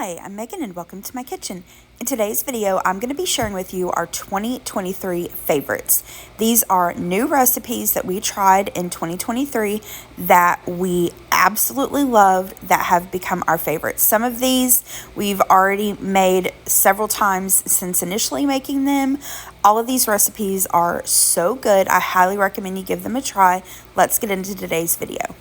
Hi, I'm Megan and welcome to my kitchen. In today's video, I'm going to be sharing with you our 2023 favorites. These are new recipes that we tried in 2023 that we absolutely loved that have become our favorites. Some of these we've already made several times since initially making them. All of these recipes are so good. I highly recommend you give them a try. Let's get into today's video.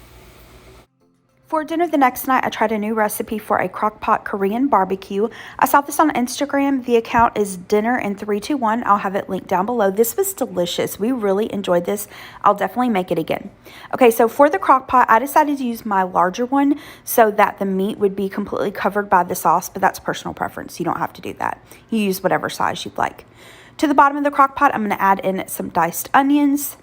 For dinner the next night, I tried a new recipe for a Crockpot Korean BBQ. I saw this on Instagram. The account is dinner in321. I'll have it linked down below. This was delicious. We really enjoyed this. I'll definitely make it again. Okay, so for the Crockpot, I decided to use my larger one so that the meat would be completely covered by the sauce, but that's personal preference. You don't have to do that. You use whatever size you'd like. To the bottom of the Crockpot, I'm going to add in some diced onions.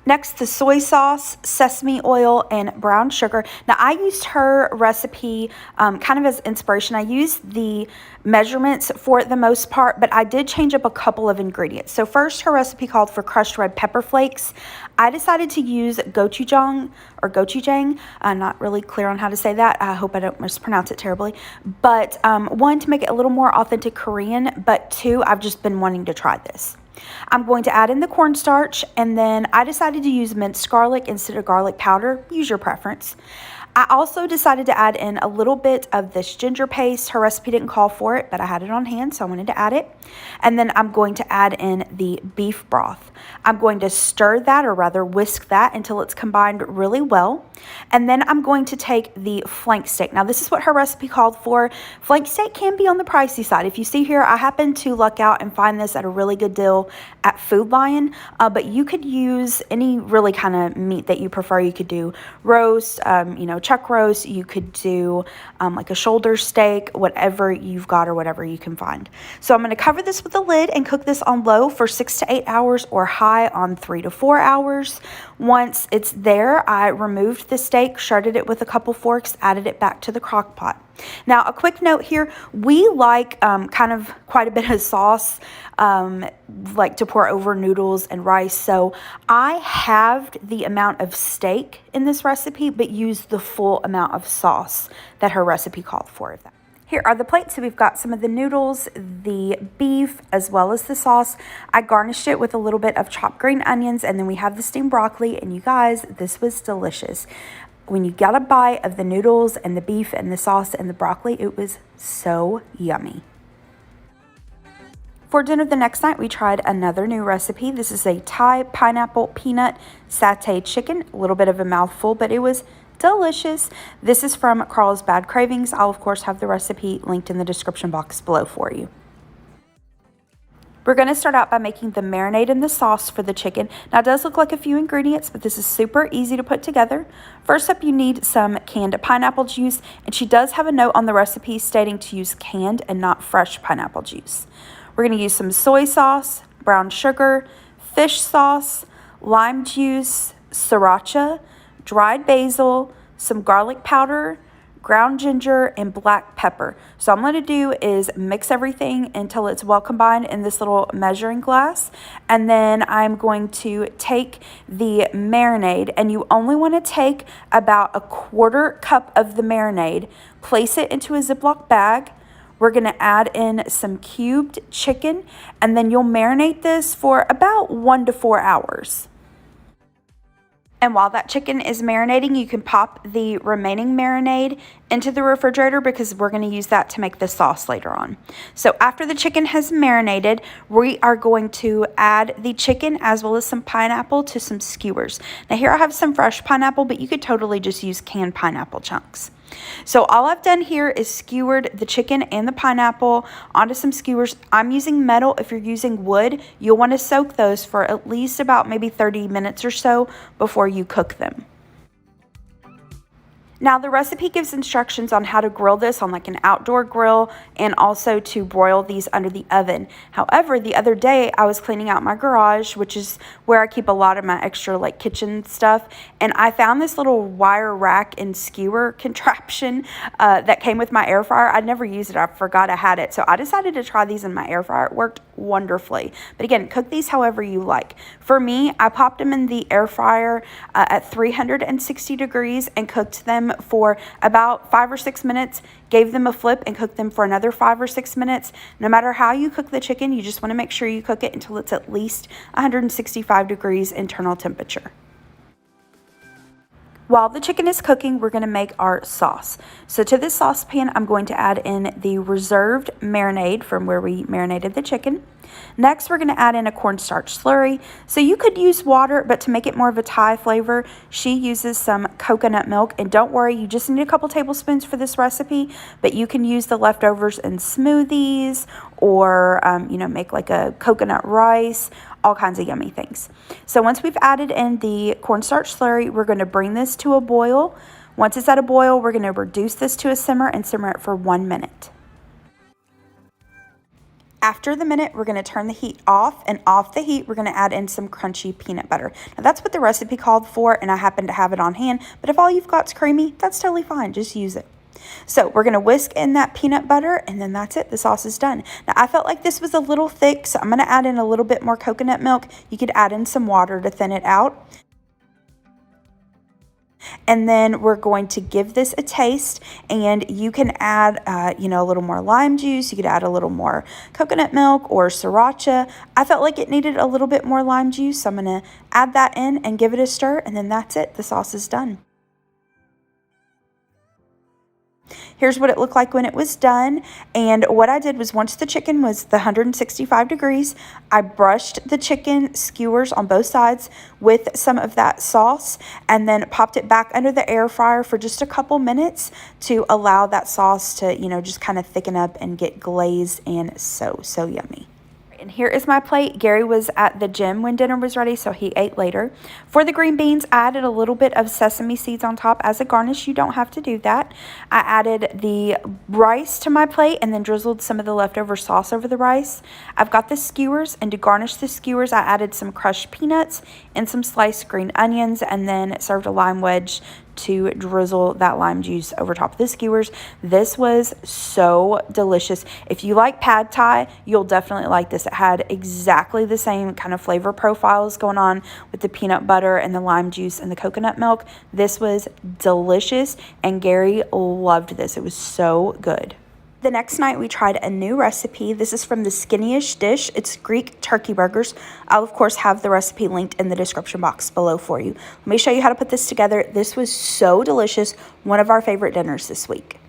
Next, the soy sauce, sesame oil, and brown sugar. Now, I used her recipe kind of as inspiration. I used the measurements for the most part, but I did change up a couple of ingredients. So first, her recipe called for crushed red pepper flakes. I decided to use gochujang or gochujang. I'm not really clear on how to say that. I hope I don't mispronounce it terribly. But one, to make it a little more authentic Korean, but two, I've just been wanting to try this. I'm going to add in the cornstarch, and then I decided to use minced garlic instead of garlic powder. Use your preference. I also decided to add in a little bit of this ginger paste. Her recipe didn't call for it, but I had it on hand, so I wanted to add it. And then I'm going to add in the beef broth. I'm going to stir that, or rather whisk that, until it's combined really well. And then I'm going to take the flank steak. Now, this is what her recipe called for. Flank steak can be on the pricey side. If you see here, I happen to luck out and find this at a really good deal at Food Lion, but you could use any really kind of meat that you prefer. You could do roast, chuck roast. You could do like a shoulder steak, whatever you've got or whatever you can find. So I'm going to cover this with a lid and cook this on low for 6 to 8 hours or high on 3 to 4 hours. Once it's there, I removed the steak, shredded it with a couple forks, added it back to the crock pot. Now, a quick note here, we like kind of quite a bit of sauce, like to pour over noodles and rice. So I halved the amount of steak in this recipe, but used the full amount of sauce that her recipe called for. Here are the plates. So we've got some of the noodles, the beef, as well as the sauce. I garnished it with a little bit of chopped green onions, and then we have the steamed broccoli. And you guys, this was delicious. When you got a bite of the noodles and the beef and the sauce and the broccoli, it was so yummy. For dinner the next night, we tried another new recipe. This is a Thai pineapple peanut satay chicken. A little bit of a mouthful, but it was delicious. This is from Carl's Bad Cravings. I'll, of course, have the recipe linked in the description box below for you. We're going to start out by making the marinade and the sauce for the chicken. Now, it does look like a few ingredients, but this is super easy to put together. First up, you need some canned pineapple juice, and she does have a note on the recipe stating to use canned and not fresh pineapple juice. We're going to use some soy sauce, brown sugar, fish sauce, lime juice, sriracha, dried basil, some garlic powder, ground ginger, and black pepper. So I'm going to do is mix everything until it's well combined in this little measuring glass. And then I'm going to take the marinade, and you only want to take about 1/4 cup of the marinade, place it into a Ziploc bag. We're going to add in some cubed chicken, and then you'll marinate this for about 1 to 4 hours. And while that chicken is marinating, you can pop the remaining marinade into the refrigerator because we're going to use that to make the sauce later on. So after the chicken has marinated, we are going to add the chicken as well as some pineapple to some skewers. Now here I have some fresh pineapple, but you could totally just use canned pineapple chunks. So all I've done here is skewered the chicken and the pineapple onto some skewers. I'm using metal. If you're using wood, you'll want to soak those for at least about maybe 30 minutes or so before you cook them. Now, the recipe gives instructions on how to grill this on like an outdoor grill and also to broil these under the oven. However, the other day I was cleaning out my garage, which is where I keep a lot of my extra like kitchen stuff, and I found this little wire rack and skewer contraption that came with my air fryer. I'd never used it. I forgot I had it. So I decided to try these in my air fryer. It worked wonderfully. But again, cook these however you like. For me, I popped them in the air fryer at 360 degrees and cooked them them for about 5 or 6 minutes, gave them a flip, and cooked them for another 5 or 6 minutes. No matter how you cook the chicken, you just want to make sure you cook it until it's at least 165 degrees internal temperature. While the chicken is cooking, we're going to make our sauce. So to this saucepan, I'm going to add in the reserved marinade from where we marinated the chicken. Next, we're going to add in a cornstarch slurry. So you could use water, but to make it more of a Thai flavor, she uses some coconut milk. And don't worry, you just need a couple tablespoons for this recipe, but you can use the leftovers in smoothies or, make like a coconut rice, all kinds of yummy things. So once we've added in the cornstarch slurry, we're going to bring this to a boil. Once it's at a boil, we're going to reduce this to a simmer and simmer it for 1 minute. After the minute, we're going to turn the heat off, and off the heat, we're going to add in some crunchy peanut butter. Now, that's what the recipe called for, and I happen to have it on hand, but if all you've got is creamy, that's totally fine. Just use it. So we're going to whisk in that peanut butter, and then that's it. The sauce is done. Now, I felt like this was a little thick, so I'm going to add in a little bit more coconut milk. You could add in some water to thin it out. And then we're going to give this a taste, and you can add, a little more lime juice. You could add a little more coconut milk or sriracha. I felt like it needed a little bit more lime juice, so I'm going to add that in and give it a stir, and then that's it. The sauce is done. Here's what it looked like when it was done. And what I did was, once the chicken was the 165 degrees, I brushed the chicken skewers on both sides with some of that sauce and then popped it back under the air fryer for just a couple minutes to allow that sauce to, just kind of thicken up and get glazed, and so yummy. And here is my plate. Gary was at the gym when dinner was ready, so he ate later. For the green beans, I added a little bit of sesame seeds on top as a garnish. You don't have to do that. I added the rice to my plate and then drizzled some of the leftover sauce over the rice. I've got the skewers, and to garnish the skewers, I added some crushed peanuts and some sliced green onions, and then served a lime wedge to drizzle that lime juice over top of the skewers. This was so delicious. If you like pad thai, you'll definitely like this. It had exactly the same kind of flavor profiles going on with the peanut butter and the lime juice and the coconut milk. This was delicious, and Gary loved this. It was so good. The next night, we tried a new recipe. This is from the Skinny-ish Dish. It's Greek turkey burgers. I'll, of course, have the recipe linked in the description box below for you. Let me show you how to put this together. This was so delicious. One of our favorite dinners this week.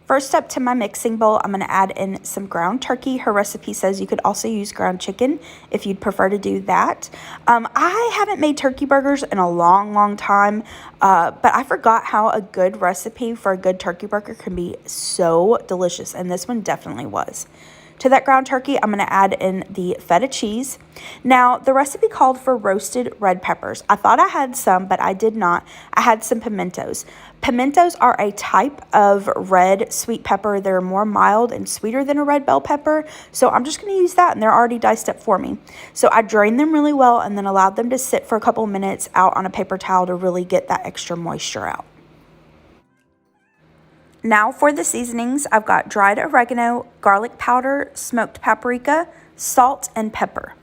First up, to my mixing bowl, I'm going to add in some ground turkey. Her recipe says you could also use ground chicken if you'd prefer to do that. I haven't made turkey burgers in a long time, but I forgot how a good recipe for a good turkey burger can be so delicious, and this one definitely was. To that ground turkey, I'm going to add in the feta cheese. Now, the recipe called for roasted red peppers. I thought I had some, but I did not. I had some pimentos. Pimentos are a type of red sweet pepper. They're more mild and sweeter than a red bell pepper, so I'm just going to use that, and they're already diced up for me. So I drained them really well and then allowed them to sit for a couple minutes out on a paper towel to really get that extra moisture out. Now for the seasonings, I've got dried oregano, garlic powder, smoked paprika, salt, and pepper.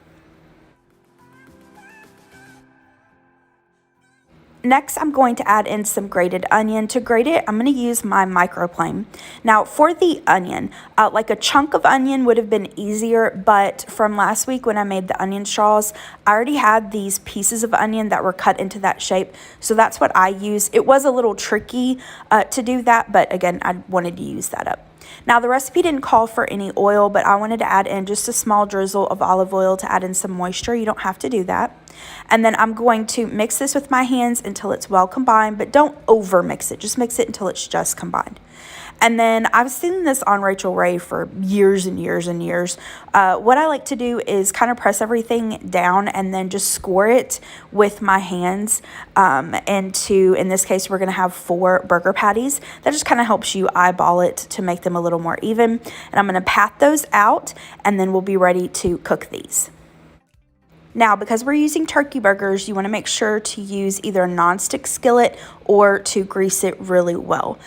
Next, I'm going to add in some grated onion. To grate it, I'm going to use my microplane. Now, for the onion, like a chunk of onion would have been easier, but from last week when I made the onion straws, I already had these pieces of onion that were cut into that shape, so that's what I use. It was a little tricky to do that, but again, I wanted to use that up. Now, the recipe didn't call for any oil, but I wanted to add in just a small drizzle of olive oil to add in some moisture. You don't have to do that. And then I'm going to mix this with my hands until it's well combined, but don't over mix it. Just mix it until it's just combined. And then I've seen this on Rachel Ray for years and years and years. What I like to do is kind of press everything down and then just score it with my hands into, in this case, we're going to have 4 burger patties. That just kind of helps you eyeball it to make them a little more even. And I'm going to pat those out, and then we'll be ready to cook these. Now, because we're using turkey burgers, you want to make sure to use either a nonstick skillet or to grease it really well.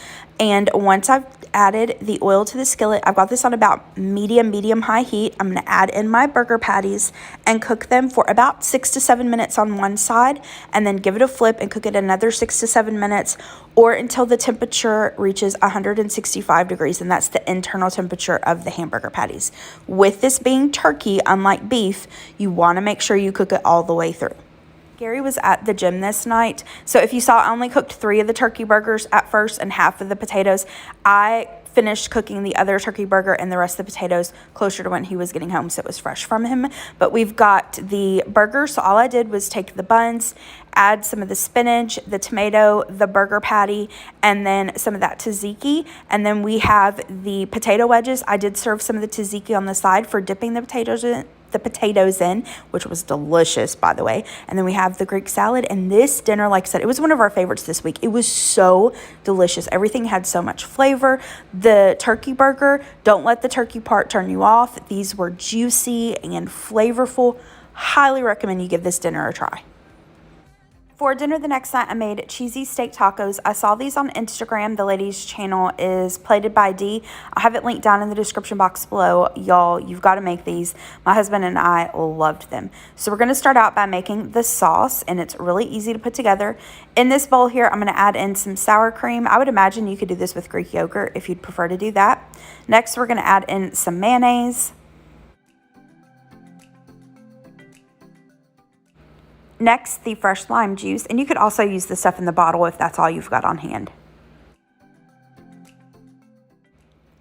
And once I've added the oil to the skillet. I've got this on about medium-high heat. I'm going to add in my burger patties and cook them for about 6 to 7 minutes on one side, and then give it a flip and cook it another 6 to 7 minutes, or until the temperature reaches 165 degrees, and that's the internal temperature of the hamburger patties. With this being turkey, unlike beef, you want to make sure you cook it all the way through. Gary was at the gym this night, so if you saw, I only cooked 3 of the turkey burgers at first and half of the potatoes. I finished cooking the other turkey burger and the rest of the potatoes closer to when he was getting home, so it was fresh from him. But we've got the burger, so all I did was take the buns, add some of the spinach, the tomato, the burger patty, and then some of that tzatziki. And then we have the potato wedges. I did serve some of the tzatziki on the side for dipping the potatoes in, which was delicious, by the way. And then we have the Greek salad. And this dinner, like I said, it was one of our favorites this week. It was so delicious. Everything had so much flavor. The turkey burger, don't let the turkey part turn you off. These were juicy and flavorful. Highly recommend you give this dinner a try. For dinner the next night, I made cheesy steak tacos. I saw these on Instagram. The lady's channel is Plated by D. I'll have it linked down in the description box below. Y'all, you've got to make these. My husband and I loved them. So we're going to start out by making the sauce, and it's really easy to put together. In this bowl here, I'm going to add in some sour cream. I would imagine you could do this with Greek yogurt if you'd prefer to do that. Next, we're going to add in some mayonnaise. Next, the fresh lime juice, and you could also use the stuff in the bottle if that's all you've got on hand.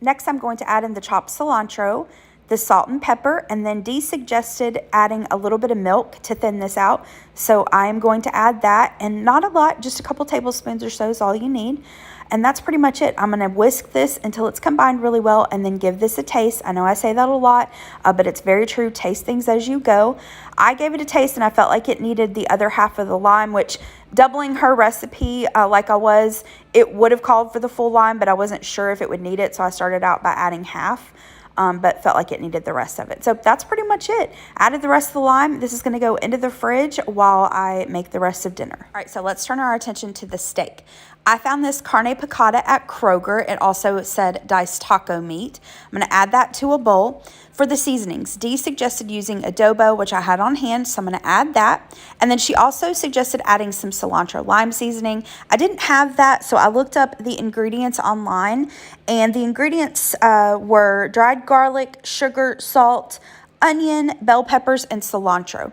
Next, I'm going to add in the chopped cilantro, the salt and pepper, and then Dee suggested adding a little bit of milk to thin this out. So I am going to add that, and not a lot, just a couple tablespoons or so is all you need. And that's pretty much it. I'm going to whisk this until it's combined really well and then give this a taste. I know I say that a lot, but it's very true. Taste things as you go. I gave it a taste and I felt like it needed the other half of the lime, which doubling her recipe like I was, it would have called for the full lime, but I wasn't sure if it would need it. So I started out by adding half. But felt like it needed the rest of it. So that's pretty much it. Added the rest of the lime. This is going to go into the fridge while I make the rest of dinner. All right, so let's turn our attention to the steak. I found this carne piccata at Kroger. It also said diced taco meat. I'm going to add that to a bowl. For the seasonings, Dee suggested using adobo, which I had on hand, so I'm going to add that. And then she also suggested adding some cilantro lime seasoning. I didn't have that, so I looked up the ingredients online, and the ingredients were dried garlic, sugar, salt, onion, bell peppers, and cilantro.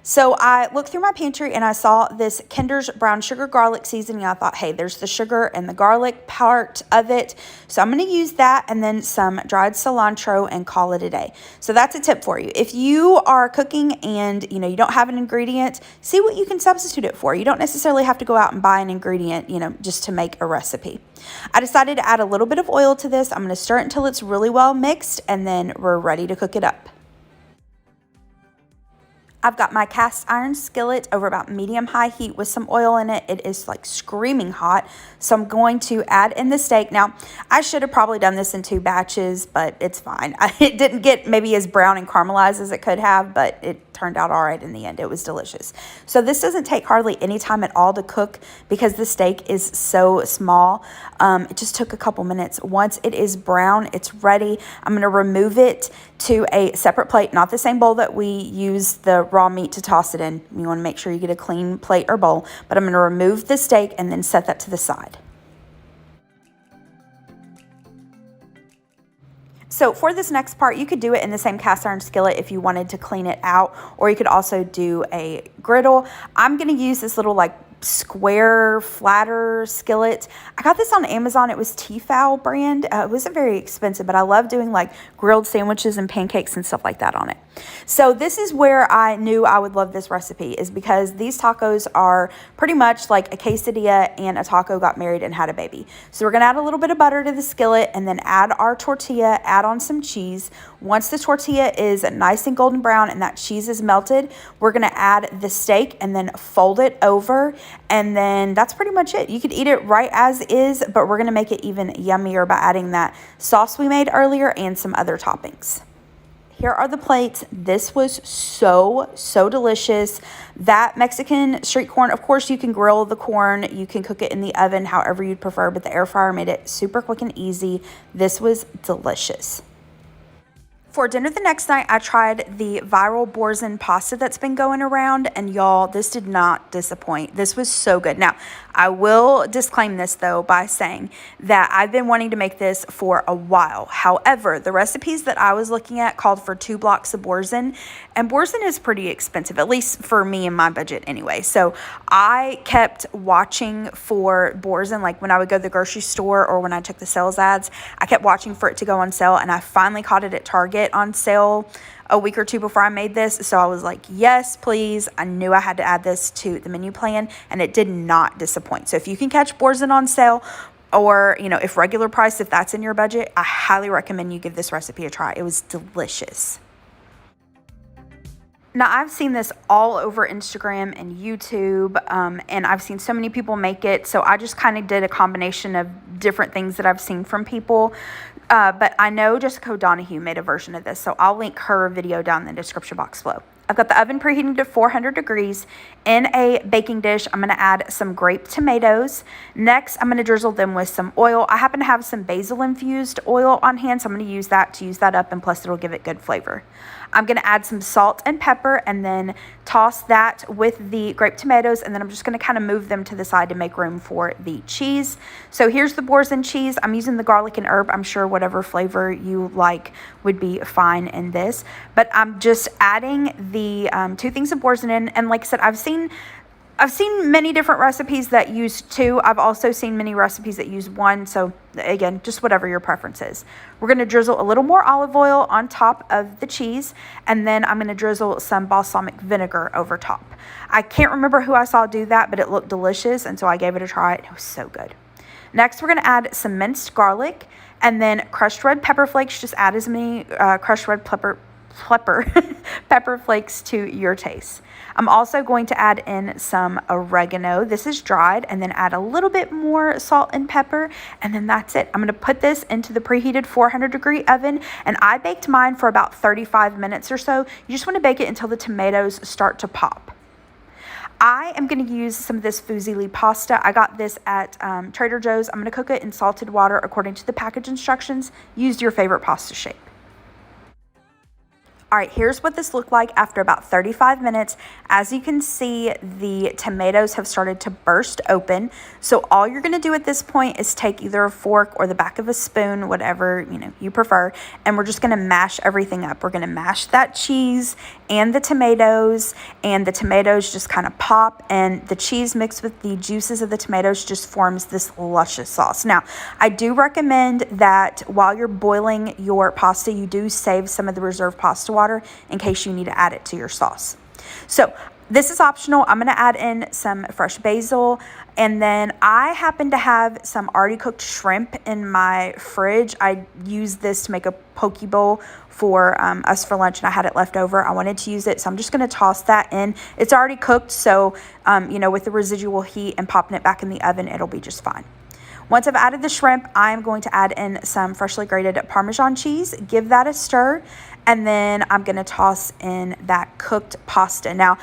So I looked through my pantry and I saw this Kinder's brown sugar garlic seasoning. I thought, hey, there's the sugar and the garlic part of it. So I'm going to use that and then some dried cilantro and call it a day. So that's a tip for you. If you are cooking and you don't have an ingredient, see what you can substitute it for. You don't necessarily have to go out and buy an ingredient, just to make a recipe. I decided to add a little bit of oil to this. I'm going to stir it until it's really well mixed, and then we're ready to cook it up. I've got my cast iron skillet over about medium-high heat with some oil in it. It is like screaming hot, so I'm going to add in the steak. Now, I should have probably done this in 2 batches, but it's fine. It didn't get maybe as brown and caramelized as it could have, but it turned out all right in the end. It was delicious. So this doesn't take hardly any time at all to cook because the steak is so small. It just took a couple minutes. Once it is brown, it's ready. I'm going to remove it to a separate plate, not the same bowl that we use the raw meat to toss it in. You want to make sure you get a clean plate or bowl, but I'm going to remove the steak and then set that to the side. So for this next part, you could do it in the same cast iron skillet if you wanted to clean it out, or you could also do a griddle. I'm going to use this little square flatter skillet. I got this on Amazon. It was Tefal brand. It wasn't very expensive, but I love doing grilled sandwiches and pancakes and stuff like that on it. So this is where I knew I would love this recipe, is because these tacos are pretty much like a quesadilla and a taco got married and had a baby. So we're going to add a little bit of butter to the skillet and then add our tortilla, add on some cheese. Once the tortilla is nice and golden brown and that cheese is melted, we're going to add the steak and then fold it over. And then that's pretty much it. You could eat it right as is, but we're going to make it even yummier by adding that sauce we made earlier and some other toppings. Here are the plates. This was so delicious. That Mexican street corn, of course, you can grill the corn. You can cook it in the oven, however you'd prefer, but the air fryer made it super quick and easy. This was delicious. For dinner the next night, I tried the viral Boursin pasta that's been going around, and y'all, this did not disappoint. This was so good. Now, I will disclaim this though by saying that I've been wanting to make this for a while. However, the recipes that I was looking at called for 2 blocks of Boursin, and Boursin is pretty expensive, at least for me and my budget anyway. So I kept watching for Boursin, like when I would go to the grocery store or when I checked the sales ads, I kept watching for it to go on sale, and I finally caught it at Target on sale a week or two before I made this. So I was like, yes, please. I knew I had to add this to the menu plan, and it did not disappoint. So if you can catch Boursin on sale, or, you know, if regular price, if that's in your budget, I highly recommend you give this recipe a try. It was delicious. Now, I've seen this all over Instagram and YouTube, and I've seen so many people make it, so I just kind of did a combination of different things that I've seen from people. But I know Jessica O'Donoghue made a version of this, so I'll link her video down in the description box below. I've got the oven preheating to 400 degrees. In a baking dish, I'm going to add some grape tomatoes. Next, I'm going to drizzle them with some oil. I happen to have some basil infused oil on hand, so I'm going to use that up, and plus it'll give it good flavor. I'm going to add some salt and pepper and then toss that with the grape tomatoes, and then I'm just going to kind of move them to the side to make room for the cheese. So here's the Boursin cheese. I'm using the garlic and herb. I'm sure whatever flavor you like would be fine in this, but I'm just adding the 2 things of Boursin in, and like I said, I've seen many different recipes that use 2. I've also seen many recipes that use 1. So again, just whatever your preference is. We're going to drizzle a little more olive oil on top of the cheese, and then I'm going to drizzle some balsamic vinegar over top. I can't remember who I saw do that, but it looked delicious, and so I gave it a try. It was so good. Next, we're going to add some minced garlic and then crushed red pepper flakes. Just add as many crushed red pepper flakes to your taste. I'm also going to add in some oregano. This is dried, and then add a little bit more salt and pepper, and then that's it. I'm going to put this into the preheated 400-degree oven, and I baked mine for about 35 minutes or so. You just want to bake it until the tomatoes start to pop. I am going to use some of this fusilli pasta. I got this at Trader Joe's. I'm going to cook it in salted water according to the package instructions. Use your favorite pasta shape. All right, here's what this looked like after about 35 minutes. As you can see, the tomatoes have started to burst open. So all you're going to do at this point is take either a fork or the back of a spoon, whatever you prefer, and we're just going to mash everything up. We're going to mash that cheese and the tomatoes just kind of pop, and the cheese mixed with the juices of the tomatoes just forms this luscious sauce. Now, I do recommend that while you're boiling your pasta, you do save some of the reserved pasta water in case you need to add it to your sauce. So this is optional. I'm going to add in some fresh basil, and then I happen to have some already cooked shrimp in my fridge. I used this to make a poke bowl for us for lunch, and I had it left over. I wanted to use it, so I'm just going to toss that in. It's already cooked, so with the residual heat and popping it back in the oven, it'll be just fine. Once I've added the shrimp, I'm going to add in some freshly grated Parmesan cheese, give that a stir, and then I'm going to toss in that cooked pasta. Now,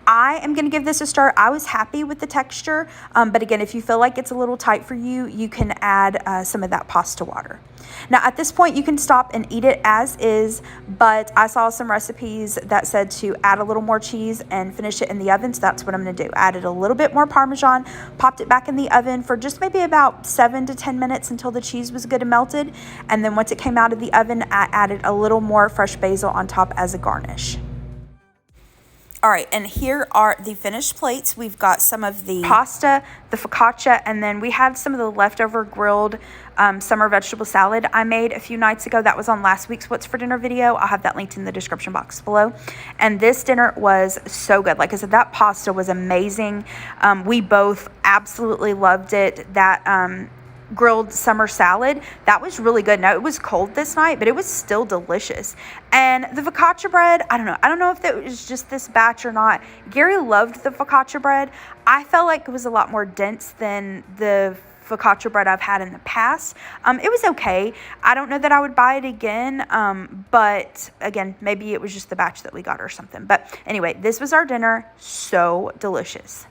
I am going to give this a stir. I was happy with the texture, but again, if you feel like it's a little tight for you, you can add some of that pasta water. Now, at this point, you can stop and eat it as is, but I saw some recipes that said to add a little more cheese and finish it in the oven, so that's what I'm going to do. Added a little bit more Parmesan, popped it back in the oven for just maybe about 7 to 10 minutes until the cheese was good and melted, and then once it came out of the oven, I added a little more fresh basil on top as a garnish. All right, and here are the finished plates. We've got some of the pasta, the focaccia, and then we had some of the leftover grilled summer vegetable salad I made a few nights ago. That was on last week's What's for Dinner video. I'll have that linked in the description box below. And this dinner was so good. Like I said, that pasta was amazing. We both absolutely loved it. That grilled summer salad, that was really good. Now, it was cold this night, but it was still delicious. And the focaccia bread, I don't know if it was just this batch or not. Gary loved the focaccia bread. I felt like it was a lot more dense than the focaccia bread I've had in the past. It was okay. I don't know that I would buy it again, but again, maybe it was just the batch that we got or something. But anyway, this was our dinner. So delicious.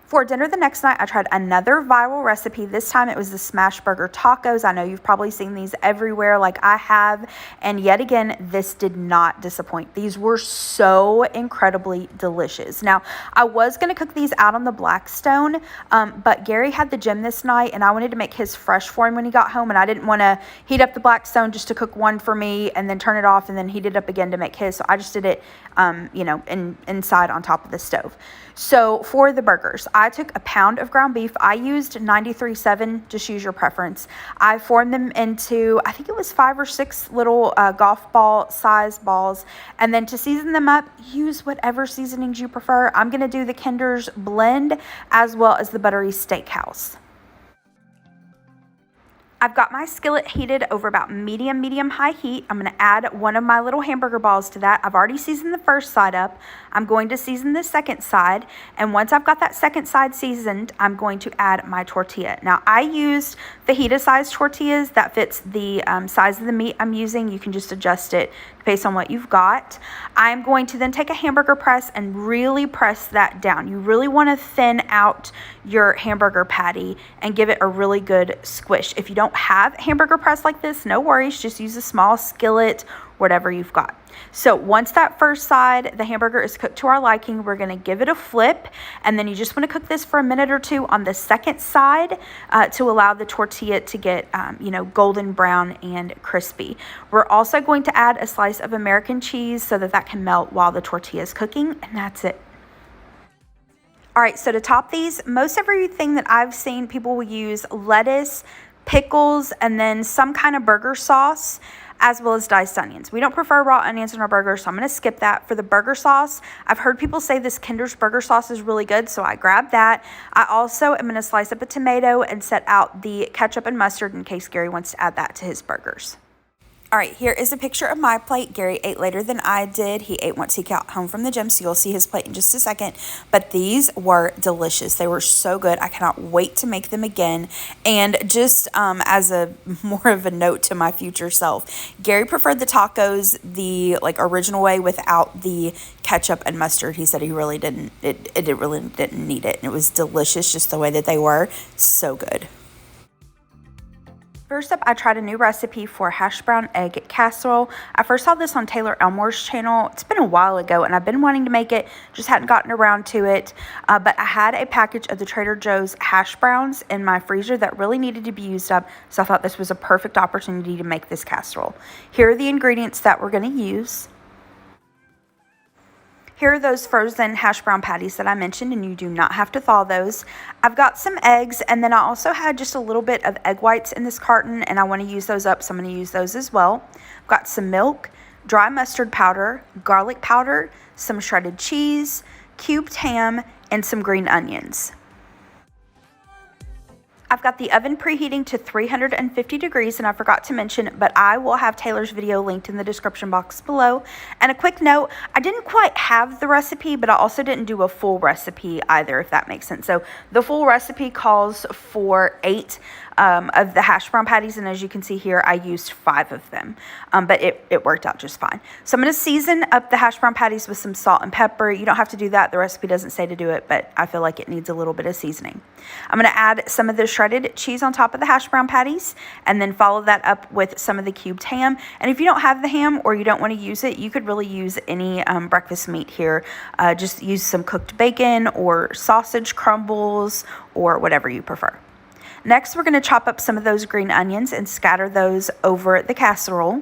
For dinner the next night, I tried another viral recipe. This time it was the smash burger tacos. I know you've probably seen these everywhere like I have. And yet again, this did not disappoint. These were so incredibly delicious. Now, I was going to cook these out on the Blackstone, but Gary had the gym this night and I wanted to make his fresh for him when he got home. And I didn't want to heat up the Blackstone just to cook one for me and then turn it off and then heat it up again to make his. So I just did it, inside on top of the stove. So for the burgers, I took a pound of ground beef. I used 93.7, just use your preference. I formed them into, I think it was 5 or 6 little golf ball size balls. And then to season them up, use whatever seasonings you prefer. I'm going to do the Kinder's blend as well as the buttery steakhouse. I've got my skillet heated over about medium high heat. I'm going to add one of my little hamburger balls to that. I've already seasoned the first side up. I'm going to season the second side. And once I've got that second side seasoned, I'm going to add my tortilla. Now, I used fajita size tortillas. That fits the size of the meat I'm using. You can just adjust it based on what you've got. I'm going to then take a hamburger press and really press that down. You really want to thin out your hamburger patty and give it a really good squish. If you don't have a hamburger press like this, no worries, just use a small skillet, whatever you've got. So once that first side, the hamburger is cooked to our liking, we're going to give it a flip, and then you just want to cook this for a minute or two on the second side to allow the tortilla to get golden brown and crispy. We're also going to add a slice of American cheese so that can melt while the tortilla is cooking, and that's it. All right, so to top these, most everything that I've seen, people will use lettuce, pickles, and then some kind of burger sauce, as well as diced onions. We don't prefer raw onions in our burgers, so I'm going to skip that. For the burger sauce, I've heard people say this Kinder's burger sauce is really good, so I grabbed that. I also am going to slice up a tomato and set out the ketchup and mustard in case Gary wants to add that to his burgers. All right, here is a picture of my plate. Gary ate later than I did. He ate once he got home from the gym, so you'll see his plate in just a second. But these were delicious. They were so good. I cannot wait to make them again. And just as a more of a note to my future self, Gary preferred the tacos the original way without the ketchup and mustard. He said he really didn't. It really didn't need it. And it was delicious just the way that they were. So good. First up, I tried a new recipe for Hashbrown Egg Casserole. I first saw this on Taylor Elmore's channel. It's been a while ago, and I've been wanting to make it, just hadn't gotten around to it. But I had a package of the Trader Joe's hash browns in my freezer that really needed to be used up, so I thought this was a perfect opportunity to make this casserole. Here are the ingredients that we're going to use. Here are those frozen hash brown patties that I mentioned, and you do not have to thaw those. I've got some eggs, and then I also had just a little bit of egg whites in this carton, and I want to use those up, so I'm going to use those as well. I've got some milk, dry mustard powder, garlic powder, some shredded cheese, cubed ham, and some green onions. I've got the oven preheating to 350 degrees, and I forgot to mention, but I will have Taylor's video linked in the description box below. And a quick note, I didn't quite have the recipe, but I also didn't do a full recipe either, if that makes sense. So the full recipe calls for 8 of the hash brown patties, and as you can see here, I used 5 of them, but it worked out just fine. So I'm going to season up the hash brown patties with some salt and pepper. You don't have to do that. The recipe doesn't say to do it, but I feel like it needs a little bit of seasoning. I'm going to add some of the shredded cheese on top of the hash brown patties, and then follow that up with some of the cubed ham. And if you don't have the ham or you don't want to use it, you could really use any breakfast meat here. Just use some cooked bacon or sausage crumbles or whatever you prefer. Next, we're going to chop up some of those green onions and scatter those over the casserole.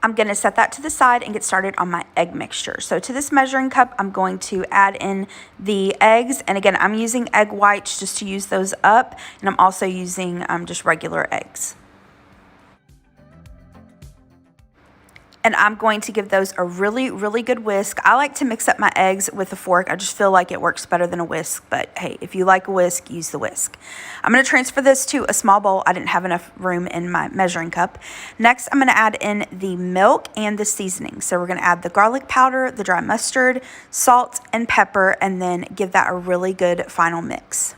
I'm going to set that to the side and get started on my egg mixture. So to this measuring cup, I'm going to add in the eggs. And again, I'm using egg whites just to use those up. And I'm also using just regular eggs. And I'm going to give those a really, really good whisk. I like to mix up my eggs with a fork. I just feel like it works better than a whisk, but hey, if you like a whisk, use the whisk. I'm going to transfer this to a small bowl. I didn't have enough room in my measuring cup. Next, I'm going to add in the milk and the seasoning. So we're going to add the garlic powder, the dry mustard, salt, and pepper, and then give that a really good final mix.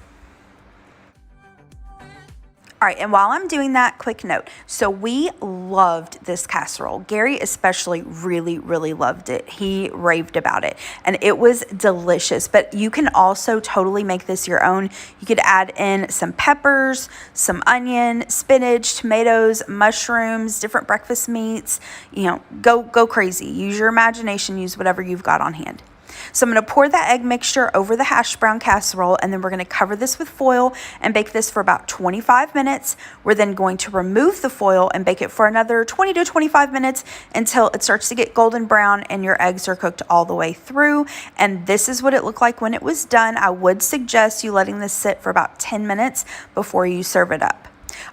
All right, and while I'm doing that, quick note. So we loved this casserole. Gary especially really, really loved it. He raved about it, and it was delicious. But you can also totally make this your own. You could add in some peppers, some onion, spinach, tomatoes, mushrooms, different breakfast meats. You know, go crazy. Use your imagination. Use whatever you've got on hand. So I'm going to pour that egg mixture over the hash brown casserole, and then we're going to cover this with foil and bake this for about 25 minutes. We're then going to remove the foil and bake it for another 20 to 25 minutes until it starts to get golden brown and your eggs are cooked all the way through. And this is what it looked like when it was done. I would suggest you letting this sit for about 10 minutes before you serve it up.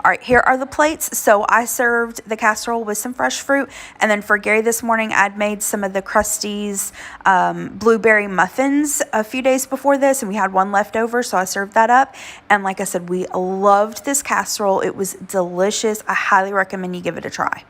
All right, here are the plates. So I served the casserole with some fresh fruit. And then for Gary this morning, I'd made some of the Krusty's blueberry muffins a few days before this, and we had one left over, so I served that up. And like I said, we loved this casserole. It was delicious. I highly recommend you give it a try.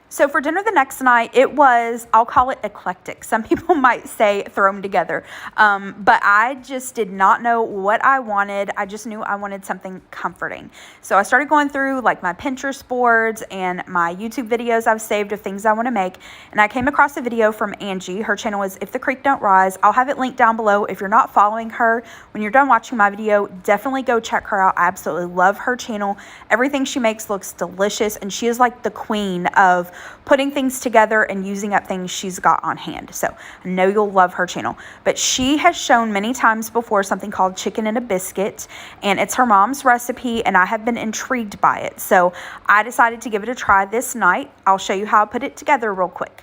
So for dinner the next night, it was, I'll call it eclectic. Some people might say thrown together. But I just did not know what I wanted. I just knew I wanted something comforting. So I started going through like my Pinterest boards and my YouTube videos I've saved of things I want to make. And I came across a video from Angie. Her channel is If the Creek Don't Rise. I'll have it linked down below. If you're not following her, when you're done watching my video, definitely go check her out. I absolutely love her channel. Everything she makes looks delicious. And she is like the queen of putting things together and using up things she's got on hand. So I know you'll love her channel. But she has shown many times before something called chicken and a biscuit, and it's her mom's recipe, and I have been intrigued by it. So I decided to give it a try this night. I'll show you how I put it together real quick.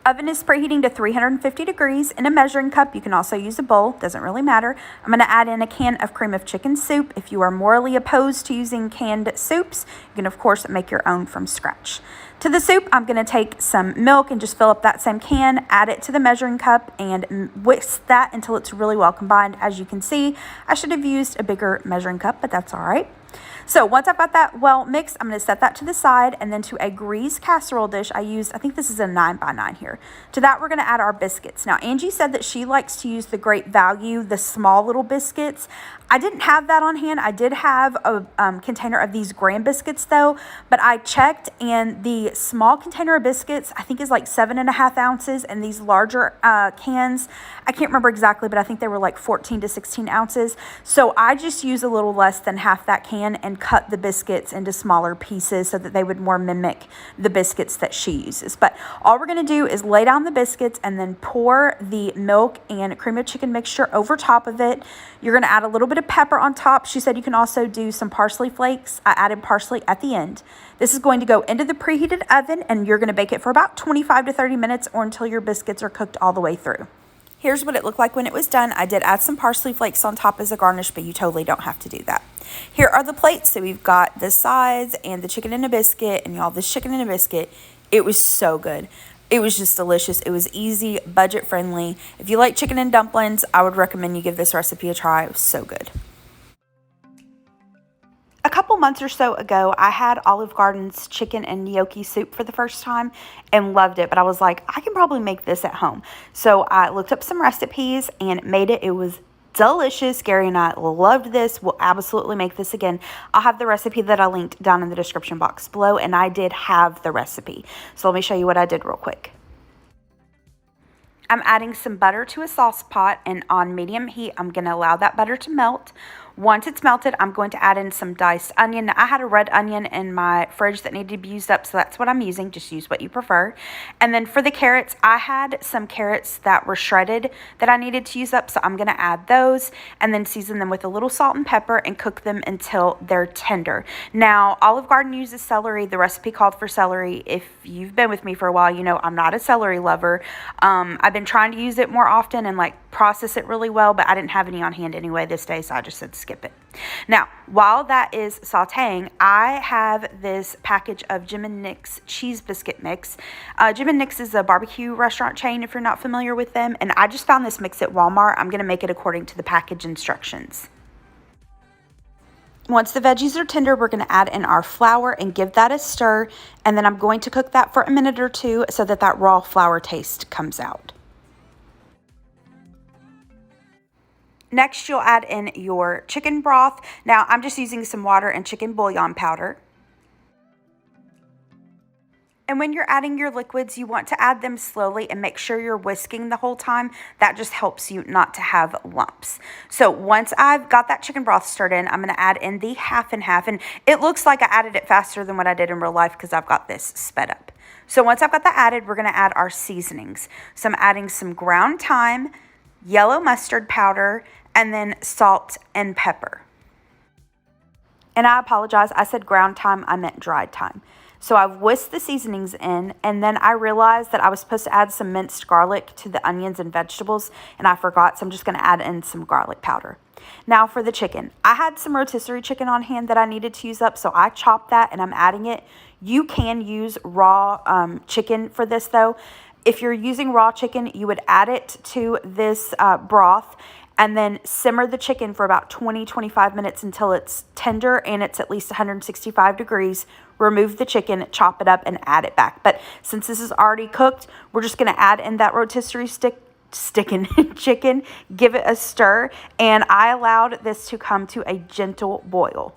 Oven is preheating to 350 degrees. In a measuring cup, you can also use a bowl, doesn't really matter. I'm going to add in a can of cream of chicken soup. If you are morally opposed to using canned soups, you can of course make your own from scratch. To the soup, I'm going to take some milk and just fill up that same can, add it to the measuring cup, and whisk that until it's really well combined. As you can see, I should have used a bigger measuring cup, but that's all right. So once I've got that well mixed, I'm going to set that to the side, and then to a greased casserole dish, I think this is a 9x9 here. To that, we're going to add our biscuits. Now, Angie said that she likes to use the Great Value, the small little biscuits. I didn't have that on hand. I did have a container of these graham biscuits though, but I checked, and the small container of biscuits, I think is like 7.5 ounces, and these larger cans, I can't remember exactly, but I think they were like 14 to 16 ounces. So I just use a little less than half that can and cut the biscuits into smaller pieces so that they would more mimic the biscuits that she uses. But all we're going to do is lay down the biscuits and then pour the milk and cream of chicken mixture over top of it. You're going to add a little bit of pepper on top. She said you can also do some parsley flakes. I added parsley at the end. This is going to go into the preheated oven, and you're going to bake it for about 25 to 30 minutes or until your biscuits are cooked all the way through. Here's what it looked like when it was done. I did add some parsley flakes on top as a garnish, but you totally don't have to do that. Here are the plates. So we've got the sides and the chicken and a biscuit, and y'all, this chicken and a biscuit, it was so good. It was just delicious. It was easy, budget friendly. If you like chicken and dumplings, I would recommend you give this recipe a try. It was so good. A couple months or so ago, I had Olive Garden's chicken and gnocchi soup for the first time and loved it. But I was like, I can probably make this at home. So I looked up some recipes and made it. It was delicious. Gary and I loved this. We'll absolutely make this again. I'll have the recipe that I linked down in the description box below, and I did have the recipe. So let me show you what I did real quick. I'm adding some butter to a sauce pot, and on medium heat, I'm going to allow that butter to melt. Once it's melted, I'm going to add in some diced onion. Now, I had a red onion in my fridge that needed to be used up, so that's what I'm using. Just use what you prefer. And then for the carrots, I had some carrots that were shredded that I needed to use up, so I'm going to add those and then season them with a little salt and pepper and cook them until they're tender. Now, Olive Garden uses celery. The recipe called for celery. If you've been with me for a while, you know I'm not a celery lover. I've been trying to use it more often and like process it really well, but I didn't have any on hand anyway this day, so I just said skip skip it. Now, while that is sauteing, I have this package of Jim and Nick's cheese biscuit mix. Jim and Nick's is a barbecue restaurant chain if you're not familiar with them, and I just found this mix at Walmart. I'm going to make it according to the package instructions. Once the veggies are tender, we're going to add in our flour and give that a stir, and then I'm going to cook that for a minute or two so that that raw flour taste comes out. Next, you'll add in your chicken broth. Now, I'm just using some water and chicken bouillon powder. And when you're adding your liquids, you want to add them slowly and make sure you're whisking the whole time. That just helps you not to have lumps. So once I've got that chicken broth stirred in, I'm going to add in the half and half. And it looks like I added it faster than what I did in real life because I've got this sped up. So once I've got that added, we're going to add our seasonings. So I'm adding some ground thyme, yellow mustard powder, and then salt and pepper. And I apologize, I said ground thyme, I meant dried thyme. So I've whisked the seasonings in, and then I realized that I was supposed to add some minced garlic to the onions and vegetables, and I forgot, so I'm just going to add in some garlic powder. Now for the chicken. I had some rotisserie chicken on hand that I needed to use up, so I chopped that and I'm adding it. You can use raw chicken for this though. If you're using raw chicken, you would add it to this broth and then simmer the chicken for about 20-25 minutes until it's tender and it's at least 165 degrees. Remove the chicken, chop it up, and add it back. But since this is already cooked, we're just going to add in that rotisserie chicken, give it a stir, and I allowed this to come to a gentle boil.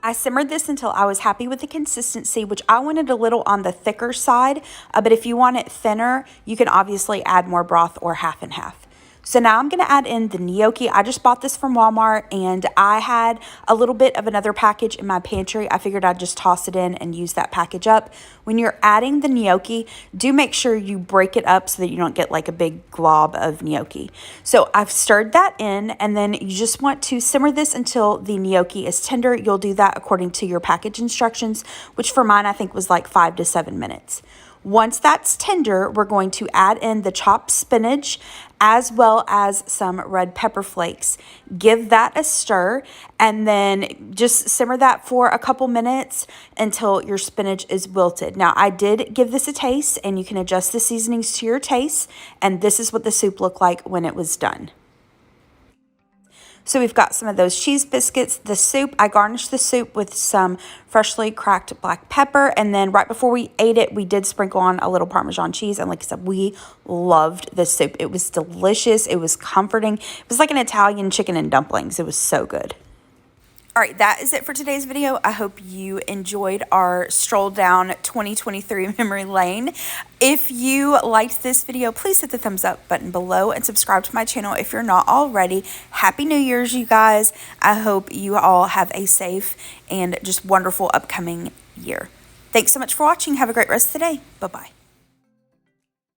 I simmered this until I was happy with the consistency, which I wanted a little on the thicker side, but if you want it thinner, you can obviously add more broth or half and half. So now I'm going to add in the gnocchi. I just bought this from Walmart and I had a little bit of another package in my pantry. I figured I'd just toss it in and use that package up. When you're adding the gnocchi, do make sure you break it up so that you don't get like a big glob of gnocchi. So I've stirred that in, and then you just want to simmer this until the gnocchi is tender. You'll do that according to your package instructions, which for mine I think was like 5 to 7 minutes. Once that's tender, we're going to add in the chopped spinach as well as some red pepper flakes. Give that a stir and then just simmer that for a couple minutes until your spinach is wilted. Now, I did give this a taste, and you can adjust the seasonings to your taste, and this is what the soup looked like when it was done. So we've got some of those cheese biscuits, the soup. I garnished the soup with some freshly cracked black pepper. And then right before we ate it, we did sprinkle on a little Parmesan cheese. And like I said, we loved this soup. It was delicious. It was comforting. It was like an Italian chicken and dumplings. It was so good. All right, that is it for today's video. I hope you enjoyed our stroll down 2023 memory lane. If you liked this video, please hit the thumbs up button below and subscribe to my channel if you're not already. Happy New Year's, you guys. I hope you all have a safe and just wonderful upcoming year. Thanks so much for watching. Have a great rest of the day. Bye-bye.